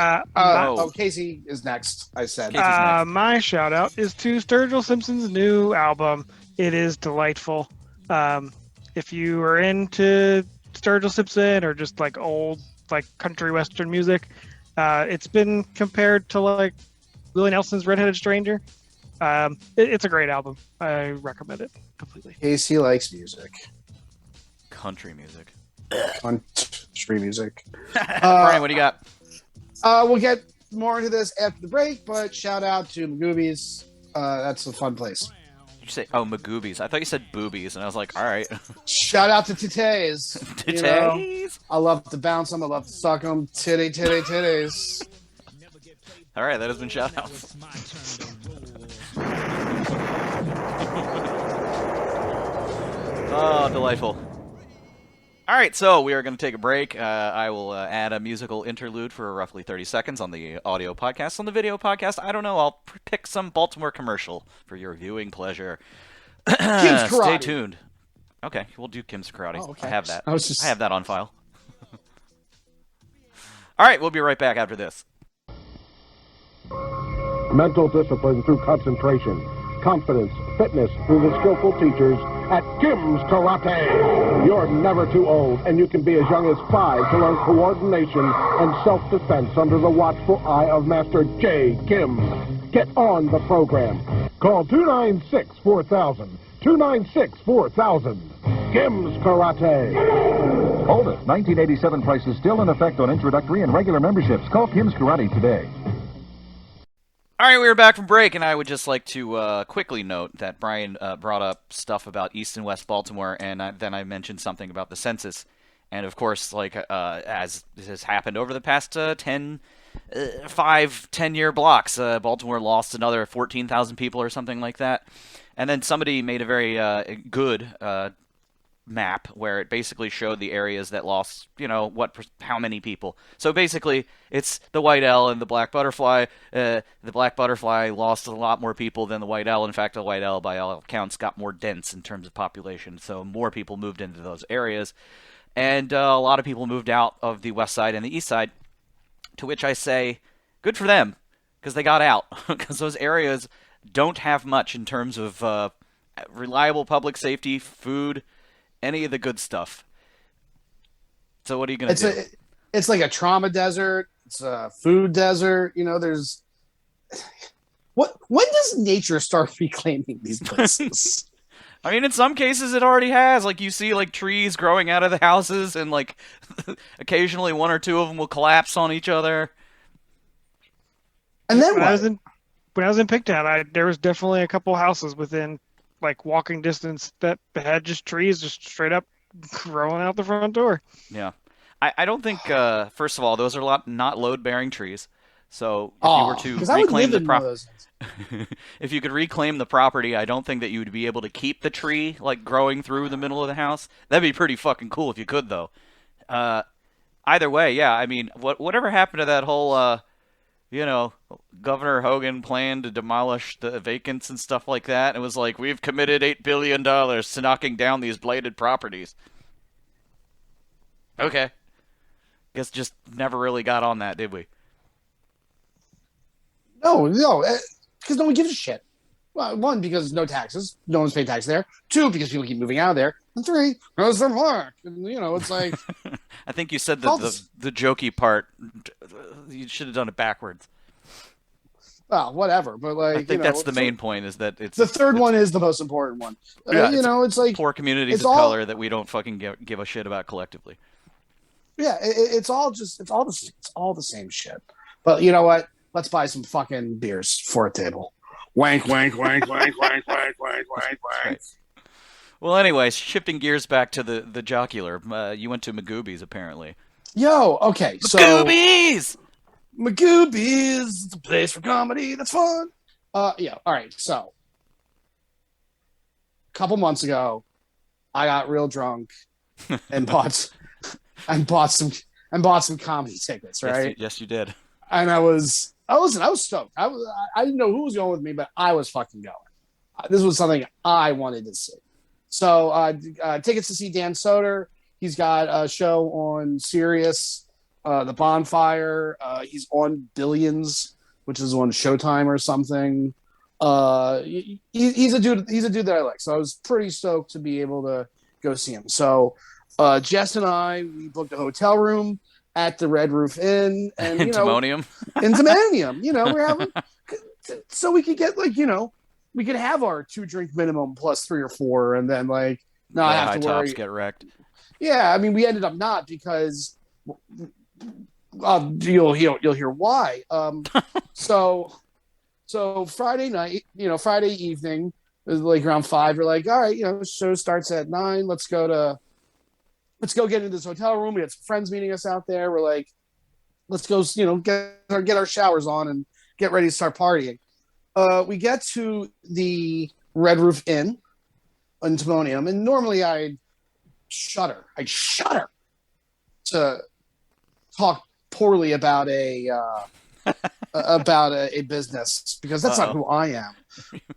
Casey is next. I said. Next. My shout out is to Sturgill Simpson's new album. It is delightful. If you are into Sturgill Simpson or just like old like country western music, it's been compared to like Willie Nelson's Redheaded Stranger. It's a great album. I recommend it completely. Casey likes music. Country music. Country music. Brian, what do you got? We'll get more into this after the break, but shout out to Magoobies. That's a fun place. Did you say, Magoobies? I thought you said boobies, and I was like, all right. Shout out to titties. Titties? You know, I love to bounce them. I love to suck them. Titties. All right, that has been shout outs. Oh, delightful. All right, so we are going to take a break. I will add a musical interlude for roughly 30 seconds on the audio podcast. On the video podcast, I don't know. I'll pick some Baltimore commercial for your viewing pleasure. Stay tuned. Okay, we'll do Kim's Karate. Oh, okay. I have that. I have that on file. All right, we'll be right back after this. Mental discipline through concentration, confidence, fitness through the skillful teachers at Kim's Karate. You're never too old, and you can be as young as 5 to learn coordination and self-defense under the watchful eye of Master J. Kim. Get on the program. Call 296-4000. 296-4000. Kim's Karate. Hold it. 1987 prices still in effect on introductory and regular memberships. Call Kim's Karate today. All right, we are back from break, and I would just like to quickly note that Brian brought up stuff about East and West Baltimore, and then I mentioned something about the census. And, of course, like as has happened over the past 10-year blocks, Baltimore lost another 14,000 people or something like that. And then somebody made a very good map where it basically showed the areas that lost, how many people. So basically, it's the white L and the black butterfly. The black butterfly lost a lot more people than the white L. In fact, the white L, by all accounts, got more dense in terms of population. So more people moved into those areas. And a lot of people moved out of the west side and the east side, to which I say, good for them, because they got out. Because those areas don't have much in terms of reliable public safety, food, any of the good stuff. So what are you going to do? It's like a trauma desert. It's a food desert. There's... When does nature start reclaiming these places? I mean, in some cases it already has. Like, you see, like, trees growing out of the houses, and, like, occasionally one or two of them will collapse on each other. And then when I was in Pigtown, there was definitely a couple houses within, like, walking distance that had just trees just straight up growing out the front door. Yeah. I don't think, first of all, those are not load-bearing trees. So if you were to reclaim the property, if you could reclaim the property, I don't think that you would be able to keep the tree, like, growing through the middle of the house. That'd be pretty fucking cool if you could, though. Either way, yeah, I mean, whatever happened to that whole, Governor Hogan plan to demolish the vacants and stuff like that? It was like, we've committed $8 billion to knocking down these blighted properties. Okay. Guess just never really got on that, did we? No, because no one gives a shit. Well, 1, because no taxes. No one's paid tax there. 2, because people keep moving out of there. And 3, because they're black. And, it's like... I think you said the jokey part. You should have done it backwards. Well, whatever. But, like, I think that's the main point, is that it's... The third one is the most important one. Yeah, it's like... Poor communities of color that we don't fucking give a shit about collectively. Yeah, it's all the same shit. But you know what? Let's buy some fucking beers for a table. Wank, wank, wank, wank, wank, wank, wank, wank, wank. Well, anyways, shifting gears back to the jocular. You went to Magooby's, apparently. Yo, okay, so... Magooby's! Magooby's! It's a place for comedy. That's fun. Yeah, all right, so... A couple months ago, I got real drunk and bought some comedy tickets, right? Yes, you did. And I was stoked. I didn't know who was going with me, but I was fucking going. This was something I wanted to see. So tickets to see Dan Soder. He's got a show on Sirius, The Bonfire. He's on Billions, which is on Showtime or something. He's a dude that I like. So I was pretty stoked to be able to go see him. So Jess and we booked a hotel room at the Red Roof Inn, and in Timonium. We're having so we could get we could have our 2-drink minimum plus 3 or 4, and then not have to worry. Get wrecked. Yeah, I mean, we ended up not because you'll hear why. So Friday night, Friday evening, like around 5, we're like, all right, the show starts at 9. Let's go get into this hotel room. We had some friends meeting us out there. We're like, let's go, get our showers on and get ready to start partying. We get to the Red Roof Inn in Timonium, and normally I'd shudder to talk poorly about a business, because that's not who I am.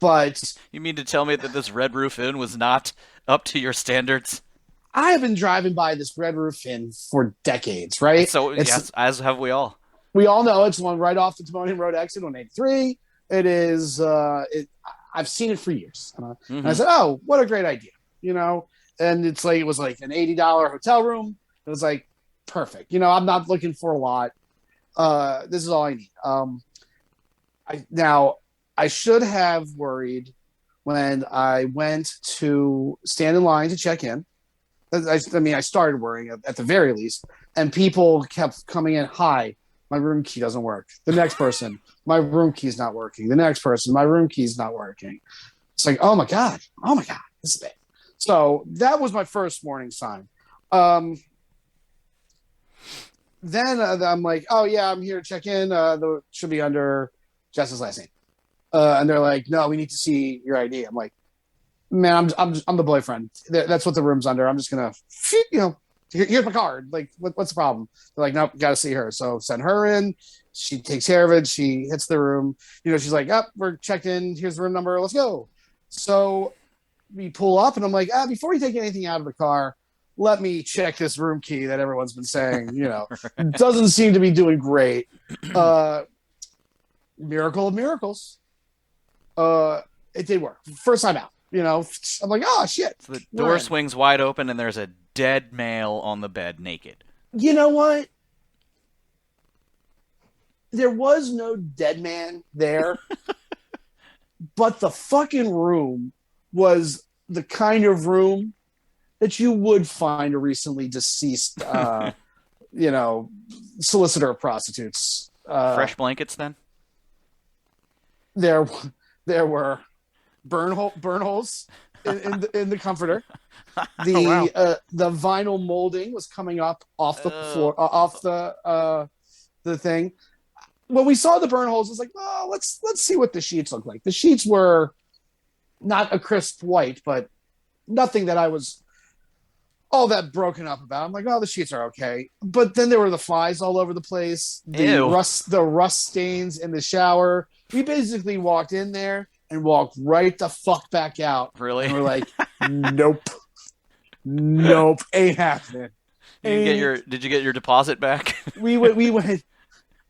But you mean to tell me that this Red Roof Inn was not up to your standards? I have been driving by this Red Roof Inn for decades, right? So yes, as have we all. We all know it's one right off the Timonium Road exit on 83. It is. I've seen it for years, and I said, "Oh, what a great idea!" And it's like it was like an $80 hotel room. It was like perfect. I'm not looking for a lot. This is all I need. I should have worried when I went to stand in line to check in. I started worrying at the very least, and people kept coming in. Hi, my room key doesn't work. The next person, my room key's not working. The next person, my room key's not working. It's like, oh my god, this is bad. So that was my first warning sign. Then I'm like, oh yeah, I'm here to check in. Should be under Jess's last name. And they're like, no, we need to see your ID. I'm like, man, I'm the boyfriend. That's what the room's under. I'm just gonna, here's my card. Like, what's the problem? They're like, nope, got to see her. So send her in. She takes care of it. She hits the room. She's like, we're checked in. Here's the room number. Let's go. So we pull up, and I'm like, before you take anything out of the car, let me check this room key that everyone's been saying. Doesn't seem to be doing great. Miracle of miracles. It did work. First time out. I'm like, oh shit. So the door swings wide open, and there's a dead male on the bed, naked. You know what? There was no dead man there, but the fucking room was the kind of room that you would find a recently deceased, solicitor of prostitutes. Fresh blankets, then? There were burn holes in the comforter. The vinyl molding was coming up off the floor, off the thing. When we saw the burn holes, it's like, oh, let's see what the sheets look like. The sheets were not a crisp white, but nothing that I was all that broken up about. I'm like, oh, the sheets are okay. But then there were the flies all over the place, the rust stains in the shower. We basically walked in there and walked right the fuck back out. Really? And we're like, nope, ain't happening. Did you get your deposit back? We went.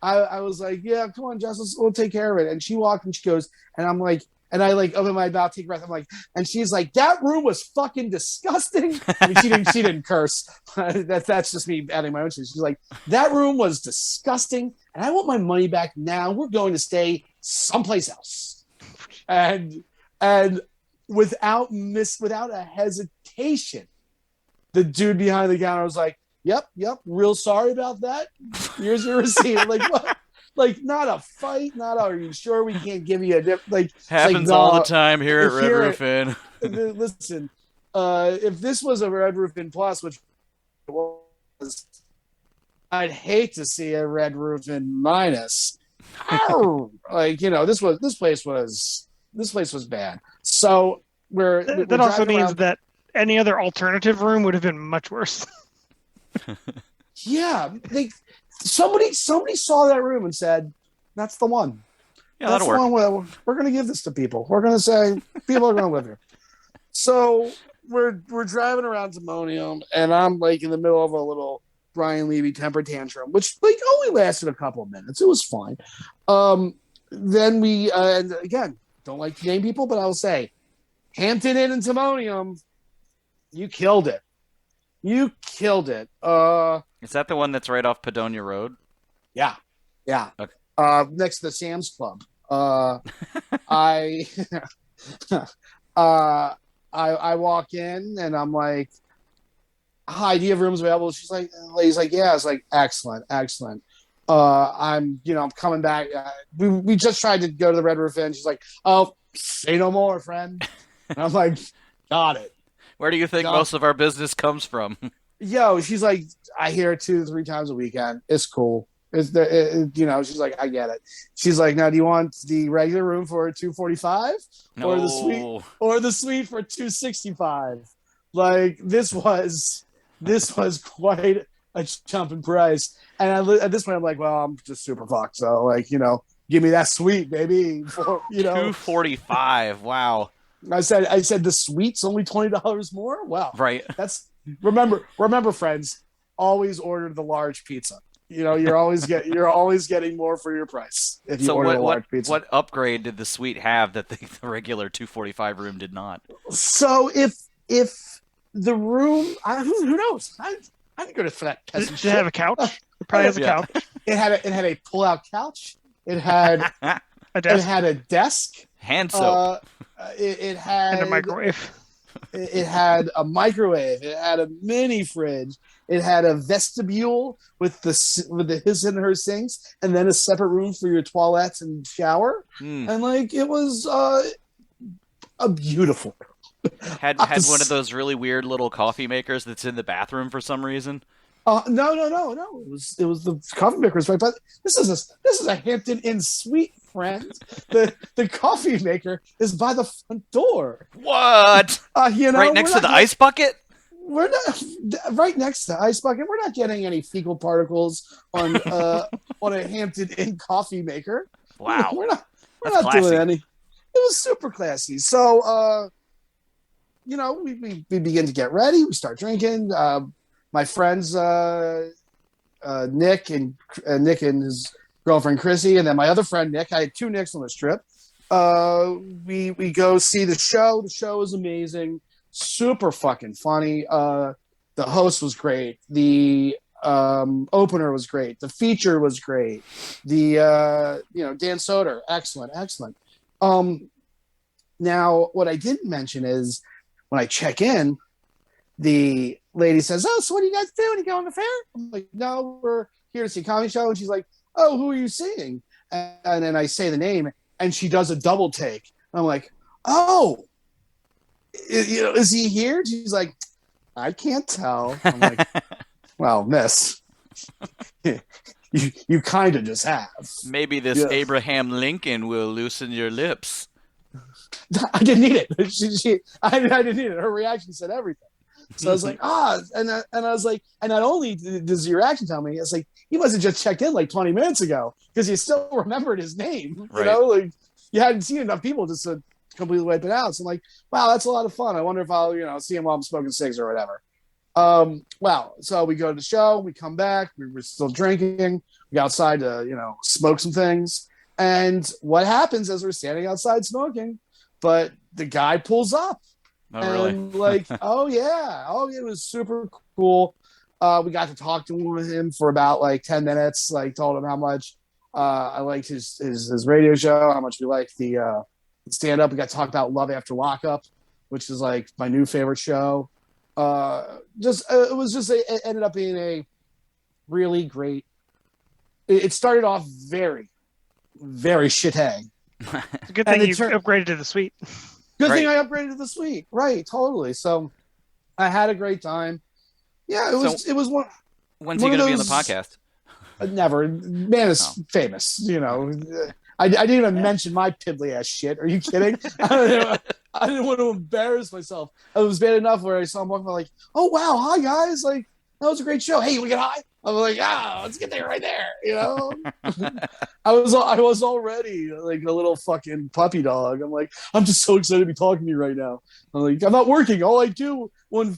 I was like, yeah, come on, Jess, we'll take care of it. And she walked and she goes, and I'm like, and I like open my mouth, take a breath. I'm like, and she's like, that room was fucking disgusting. I mean, she didn't curse. That's just me adding my own shit. She's like, that room was disgusting, and I want my money back now. We're going to stay someplace else. And without a hesitation, the dude behind the counter was like, Yep. Real sorry about that. Here's your receipt. I'm like, what? Like, not a fight. Are you sure we can't give you a dip? Like, happens all the time here at Red Roof Inn. Listen, if this was a Red Roof Inn Plus, which it was, I'd hate to see a Red Roof Inn Minus. Like, this place was bad. So that also means that any other alternative room would have been much worse. Yeah, somebody saw that room and said, "That's the one." Yeah, that'll work. We're going to give this to people. We're going to say people are going to live here. So we're driving around Timonium, and I'm like in the middle of a little Brian Levy temper tantrum, which like only lasted a couple of minutes. It was fine. Then we and again, don't like to name people, but I'll say Hampton Inn and Timonium, you killed it. You killed it. Is that the one that's right off Padonia Road? Yeah. Okay. Next to the Sam's Club. I walk in and I'm like, "Hi, do you have rooms available?" She's like, the lady's like, "Yeah." I was like, "Excellent. I'm coming back. We just tried to go to the Red Roof Inn." She's like, "Oh, say no more, friend." And I'm like, "Got it." Where do you think most of our business comes from? Yo, she's like, I hear it 2-3 times a weekend. It's cool. She's like, I get it. She's like, now do you want the regular room for $245 or the suite for $265? Like this was quite a jump in price. And at this point, I'm like, well, I'm just super fucked. So like, give me that suite, baby. $245. Wow. I said the suite's only $20 more. Wow. Right. That's remember, friends, always order the large pizza. You're always getting more for your price if you order a large pizza. What upgrade did the suite have that the regular 245 room did not? So if the room, who knows? I didn't go for that peasant Did shit. it have a couch? It probably has a couch. It had a pull-out couch. It had A desk. It had a desk. Hand soap. It had And a microwave. It had a microwave. It had a mini fridge. It had a vestibule with the his and her sinks, and then a separate room for your toilettes and shower. And it was a beautiful. Had one of those really weird little coffee makers that's in the bathroom for some reason. No. It was the coffee makers, right? But this is a Hampton Inn suite, friend. The coffee maker is by the front door. What? Right next to the ice bucket? We're not right next to the ice bucket. We're not getting any fecal particles on a Hampton Inn coffee maker. Wow. We're not classy. doing any. It was super classy. So we begin to get ready. We start drinking. My friends Nick and his girlfriend Chrissy, and then my other friend Nick. I had two Nicks on this trip. We go see the show. The show was amazing. Super fucking funny. The host was great. The opener was great. The feature was great. The Dan Soder, excellent. Now what I didn't mention is when I check in, the lady says, "Oh, so what do you guys do when you go on the fair?" I'm like, "No, we're here to see a comedy show." And she's like, "Oh, who are you seeing?" And then I say the name, and she does a double take. I'm like, "Oh, is he here?" She's like, "I can't tell." I'm like, "Well, miss, you kind of just have." Maybe this Abraham Lincoln will loosen your lips. I didn't need it. I didn't need it. Her reaction said everything. So I was like, and I was like, and not only does your reaction tell me, it's like, he must have just checked in like 20 minutes ago because you still remembered his name. Right. You hadn't seen enough people just to completely wipe it out. So I'm like, wow, that's a lot of fun. I wonder if I'll, see him while I'm smoking cigs or whatever. So we go to the show, we come back, we were still drinking, we go outside to, smoke some things. And what happens as we're standing outside smoking, but the guy pulls up. Oh, really? And it was super cool. We got to talk to him for about 10 minutes. Told him how much I liked his radio show, how much we liked the stand up. We got to talk about Love After Lockup, which is my new favorite show. It ended up being a really great. It started off very, very shitty. It's a good thing you upgraded to the suite. Good thing I upgraded to the suite. Right, totally. So I had a great time. Yeah, it was one. When's he going to be on the podcast? Never. Man is famous, I didn't even mention my piddly ass shit. Are you kidding? I didn't want to embarrass myself. It was bad enough where I saw him walking by oh wow, hi guys. That was a great show. Hey, we get high? I'm like, let's get there right there. I was already a little fucking puppy dog. I'm like, I'm just so excited to be talking to you right now. I'm like, I'm not working. All I do on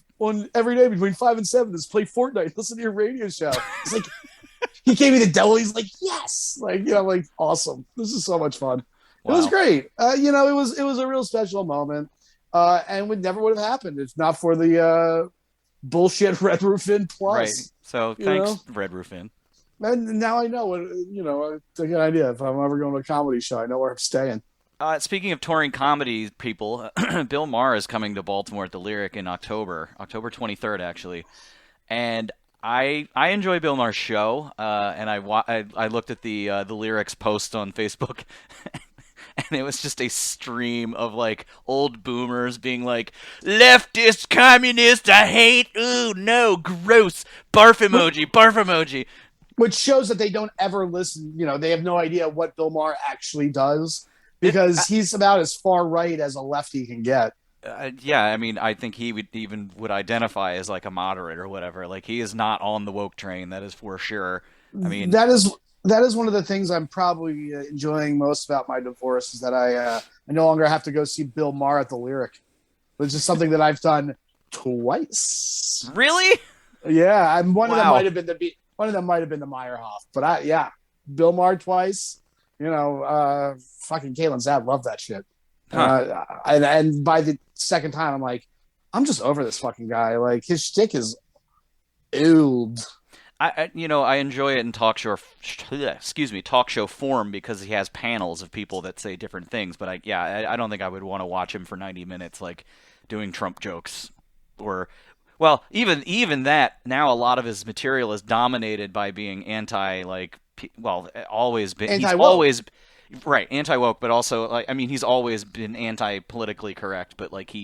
every day between 5 and 7 is play Fortnite, listen to your radio show. It's like, he gave me the devil. He's like, yes. I'm like, awesome. This is so much fun. Wow. It was great. It was a real special moment. And it never would have happened if not for the bullshit Red Roof Inn Plus. Right. So thanks, Red Roof Inn. And now I know what, it's a good idea. If I'm ever going to a comedy show, I know where I'm staying. Speaking of touring comedy people, Bill Maher is coming to Baltimore at the Lyric in October 23rd, actually. And I enjoy Bill Maher's show, and I looked at the Lyrics post on Facebook, and it was just a stream of old boomers being like, leftist, communist, I hate, ooh, no, gross, barf emoji. Which shows that they don't ever listen, they have no idea what Bill Maher actually does, because he's about as far right as a lefty can get. I think he would identify as a moderate or whatever. He is not on the woke train, that is for sure. That is one of the things I'm probably enjoying most about my divorce, is that I no longer have to go see Bill Maher at the Lyric, which is something that I've done twice. Really? Yeah, one of them Wow. might have been the Meyerhoff, but Bill Maher twice. Fucking Caitlin Zapp loved that shit. Huh. And by the second time, I'm like, I'm just over this fucking guy. Like his shtick is old. I enjoy it in talk show form because he has panels of people that say different things. But I don't think I would want to watch him for 90 minutes, like doing Trump jokes, or, well, even that. Now a lot of his material is dominated by being always been Anti-woke. he's always right anti-woke, but also he's always been anti-politically correct. But like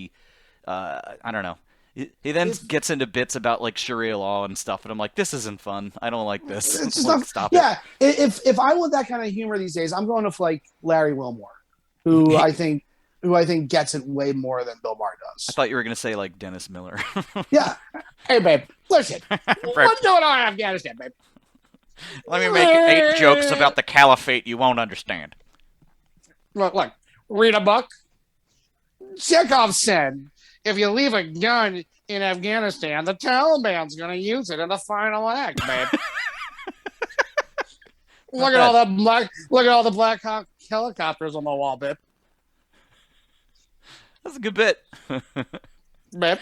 I don't know. He then gets into bits about like Sharia law and stuff, and I'm like, this isn't fun. I don't like this. It's just Like, not, stop yeah, it. If I want that kind of humor these days, I'm going with like Larry Wilmore, who I think gets it way more than Bill Maher does. I thought you were gonna say like Dennis Miller. Yeah. Hey, babe, listen. What's going on in Afghanistan, babe? Let me make 8 jokes about the caliphate you won't understand. Look, read a book. Chekhov said, if you leave a gun in Afghanistan, the Taliban's going to use it in the final act, babe. Look at all the Black Hawk helicopters on the wall, babe. That's a good bit. Babe.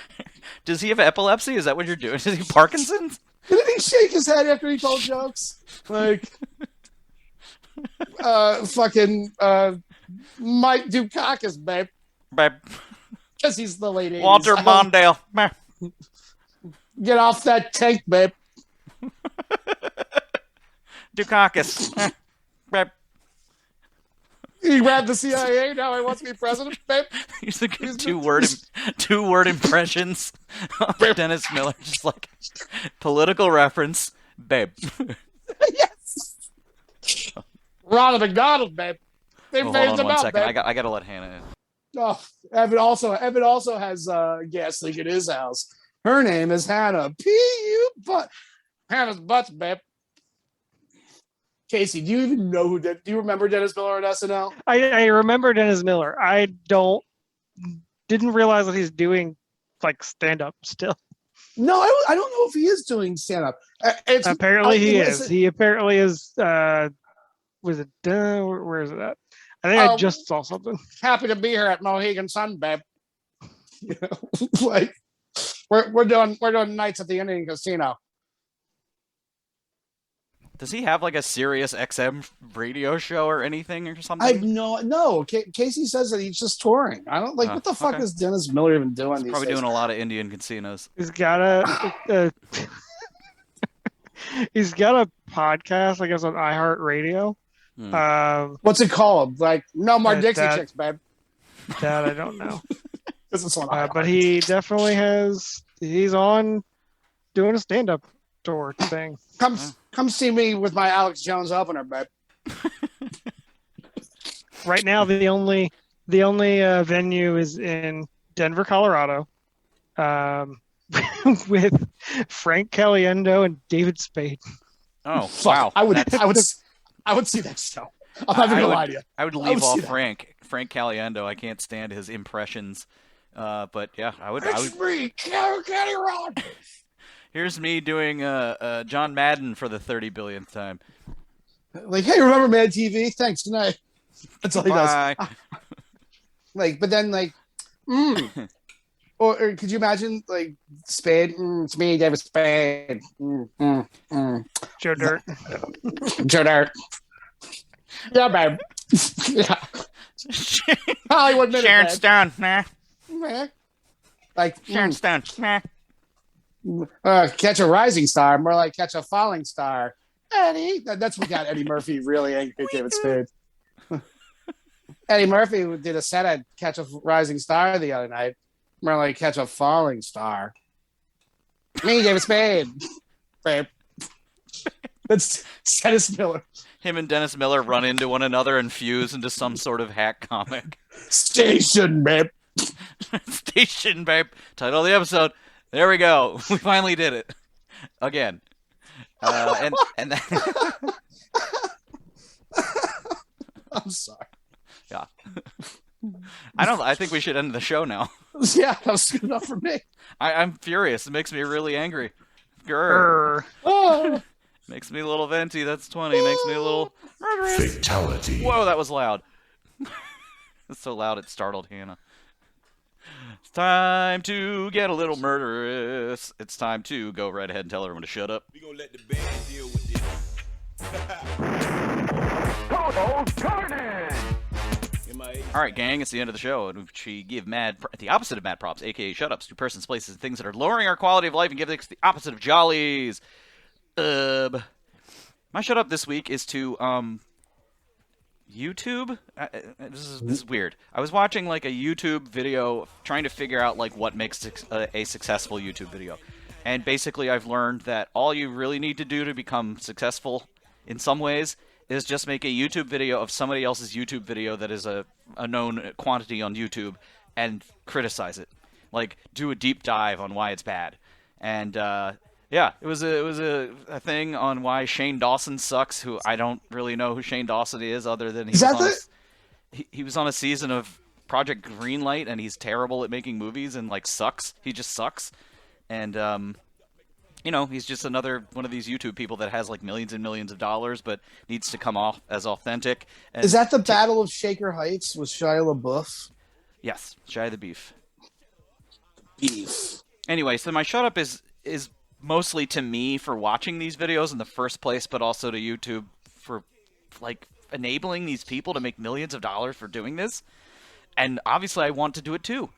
Does he have epilepsy? Is that what you're doing? Is he Parkinson's? Didn't he shake his head after he told jokes? Like, fucking Mike Dukakis, babe. Babe. Because he's the late 80s. Walter Mondale. Get off that tank, babe. Dukakis. Babe. He grabbed the CIA, now he wants to be president, babe. He's a good two-word impressions of Dennis Miller. Just like, political reference, babe. Yes. Ronald McDonald, babe. They Hold phased on him one out, second. babe. I gotta let Hannah in. Oh, Evan also has gas leak at his house. Her name is Hannah. Hannah's butts, babe. Casey, do you even know do you remember Dennis Miller on SNL? I remember Dennis Miller. I didn't realize that he's doing like stand up still. No, I don't know if he is doing stand up. Apparently he is. He apparently is. Was it? Where is it at? I think I just saw something. Happy to be here at Mohegan Sun, babe. Like we're doing nights at the Indian Casino. Does he have like a Sirius XM radio show or anything or something? No. Casey says that he's just touring. I don't like. What the fuck is Dennis Miller even doing? He's probably doing a lot of Indian casinos. He's got a he's got a podcast, I guess, on iHeartRadio. What's it called? Like, no more Dixie Chicks, babe. That I don't know. This is on but he definitely has. He's on doing a stand-up tour thing. Come see me with my Alex Jones opener, babe. Right now, the only venue is in Denver, Colorado, with Frank Caliendo and David Spade. Oh, wow! I would see that show. I'm not gonna lie to you. I would leave off Frank Caliendo. I can't stand his impressions. But yeah, I would. It's me, Kenny Rogers. Here's me doing John Madden for the 30 billionth time. Like, hey, remember Mad TV? Thanks, tonight. That's all he Bye. does. Like, but then, like, or could you imagine, like, Spade? It's me, David Spade. Joe Dirt. Joe Dirt. Yeah, babe. Yeah. Hollywood Minute. Sharon Stone, nah. Like, Sharon Stone, nah. Catch a rising star, more like catch a falling star. Eddie, that's what got Eddie Murphy really angry at David Spade. Eddie Murphy did a set at Catch a Rising Star the other night. More like catch a falling star. Me, David Spade. Babe. That's Dennis Miller. Him and Dennis Miller run into one another and fuse into some sort of hack comic. Station, babe. Station, babe. Title of the episode. There we go. We finally did it. Again. And then... I'm sorry. Yeah. I think we should end the show now. Yeah, that was good enough for me. I'm furious. It makes me really angry. Grr. Oh. Makes me a little venti. That's 20. Makes me a little murderous. Fatality. Whoa, that was loud. It's so loud it startled Hannah. It's time to get a little murderous. It's time to go right ahead and tell everyone to shut up. We gonna let the band deal with this. Total carnage! All right, gang, it's the end of the show, in which we give the opposite of mad props, aka shut-ups, to persons, places, and things that are lowering our quality of life and give us the opposite of jollies. My shut-up this week is to YouTube. This is weird. I was watching like a YouTube video trying to figure out like what makes a successful YouTube video, and basically I've learned that all you really need to do to become successful in some ways is just make a YouTube video of somebody else's YouTube video that is a known quantity on YouTube and criticize it. Like, do a deep dive on why it's bad. And, yeah, it was a thing on why Shane Dawson sucks, who I don't really know who Shane Dawson is other than he was on a season of Project Greenlight, and he's terrible at making movies and, like, sucks. He just sucks. And, you know, he's just another one of these YouTube people that has like millions and millions of dollars, but needs to come off as authentic. And is that the Battle of Shaker Heights with Shia LaBeouf? Yes, Shia the Beef. Beef. Anyway, so my shut up is mostly to me for watching these videos in the first place, but also to YouTube for like enabling these people to make millions of dollars for doing this. And obviously, I want to do it too.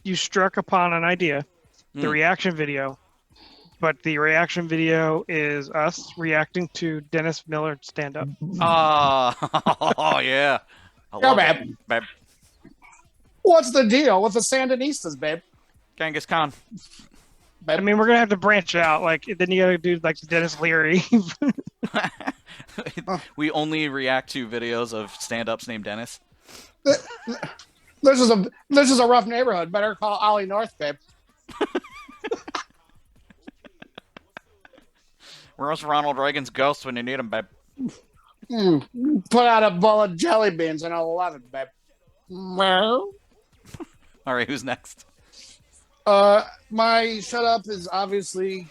You struck upon an idea, the reaction video, but the reaction video is us reacting to Dennis Miller stand-up. Oh, yeah. Babe. What's the deal with the Sandinistas, babe? Genghis Khan. I mean, we're going to have to branch out. Like, then you got to do, like, Dennis Leary. We only react to videos of stand-ups named Dennis. This is a rough neighborhood. Better call Ollie North, babe. Where's Ronald Reagan's ghost when you need him, babe? Put out a bowl of jelly beans and I'll love it, babe. All right, who's next? My shut up is obviously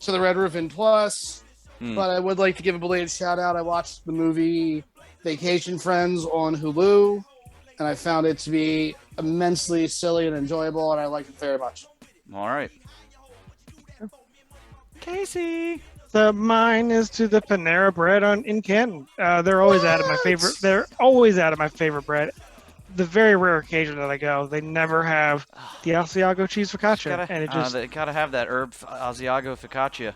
to the Red Roof Inn Plus, but I would like to give a belated shout out. I watched the movie Vacation Friends on Hulu, and I found it to be immensely silly and enjoyable, and I liked it very much. All right. Casey. So mine is to the Panera Bread in Canton. They're always out of my favorite. They're always out of my favorite bread. The very rare occasion that I go, they never have the Asiago cheese focaccia, and it just they gotta have that herb Asiago focaccia.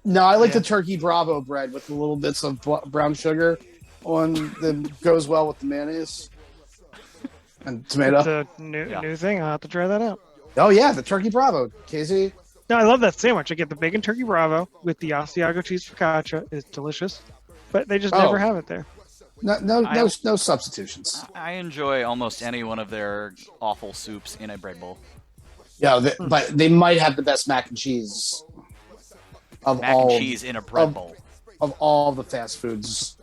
No, I like the turkey Bravo bread with the little bits of brown sugar on that goes well with the mayonnaise and tomato. It's a new thing. I'll have to try that out. Oh yeah, the turkey Bravo, Casey. No, I love that sandwich. I get the bacon turkey Bravo with the Asiago cheese focaccia. It's delicious, but they just never have it there. No substitutions. I enjoy almost any one of their awful soups in a bread bowl. Yeah, but they might have the best mac and cheese of all. Mac and cheese in a bread bowl. Of all the fast foods.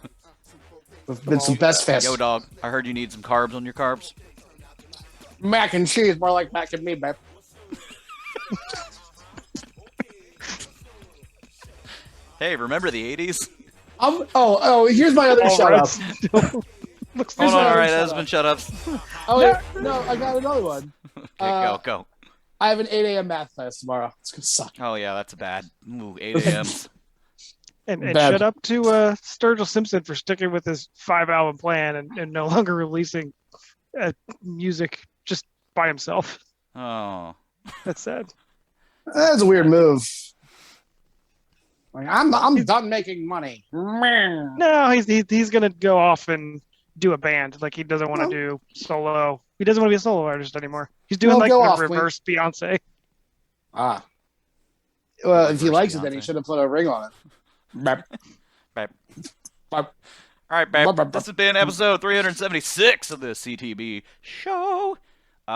It's the best fast. Yo, dog, I heard you need some carbs on your carbs. Mac and cheese, more like mac and me, babe. Hey, remember the 80s? Here's my other shut up. Hold on, all right, that has been shut ups. No, I got another one. Okay, go. I have an 8 a.m. math class tomorrow. It's gonna suck. Oh yeah, that's bad. Ooh, 8 a.m. And shut up to Sturgill Simpson for sticking with his 5-album plan and no longer releasing music just by himself. Oh, that's sad. That's a weird move. Like, I'm done making money. No, he's gonna go off and do a band. Like, he doesn't want to do solo. He doesn't want to be a solo artist anymore. He's doing the reverse Beyonce. Well, if he likes it, then he should have put a ring on it. All right, babe. This has been episode 376 of the CTB show.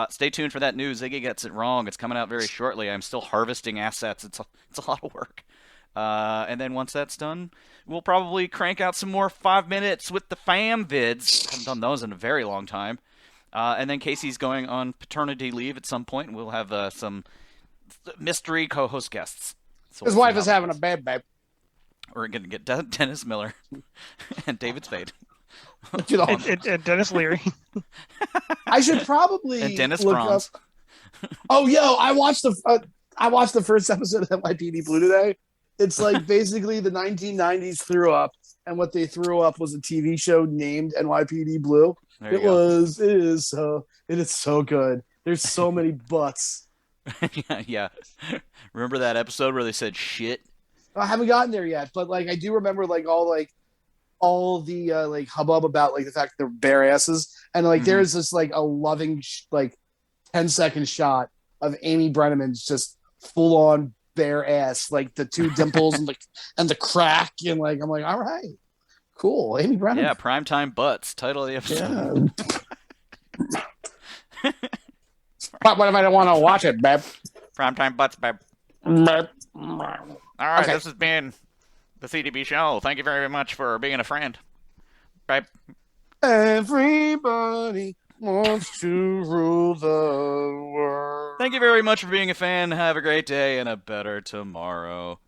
Stay tuned for that news. Ziggy gets it wrong. It's coming out very shortly. I'm still harvesting assets. It's a lot of work. And then once that's done, we'll probably crank out some more 5 minutes with the fam vids. Haven't done those in a very long time. And then Casey's going on paternity leave at some point, and we'll have some mystery co-host guests. So His wife is having a bad babe. We're going to get Dennis Miller and David Spade. and Dennis Leary. I should probably and Dennis look Franz. up. Oh, yo! I watched the first episode of NYPD Blue today. It's like basically the 1990s threw up, and what they threw up was a TV show named NYPD Blue. It is so good. There's so many butts. Yeah. Remember that episode where they said shit? I haven't gotten there yet, but like I do remember like all the like hubbub about like the fact that they're bare asses, and like there's this like a loving like 10-second shot of Amy Brenneman's just full on bare ass, like the two dimples and the crack, and like I'm like, all right, cool, Amy Brenneman. Yeah, primetime butts. Title of the episode. Yeah. But what if I don't want to watch it, babe? Primetime butts, babe. All right, This has been the CTB show. Thank you very much for being a friend. Babe. Everybody wants to rule the world. Thank you very much for being a fan. Have a great day and a better tomorrow.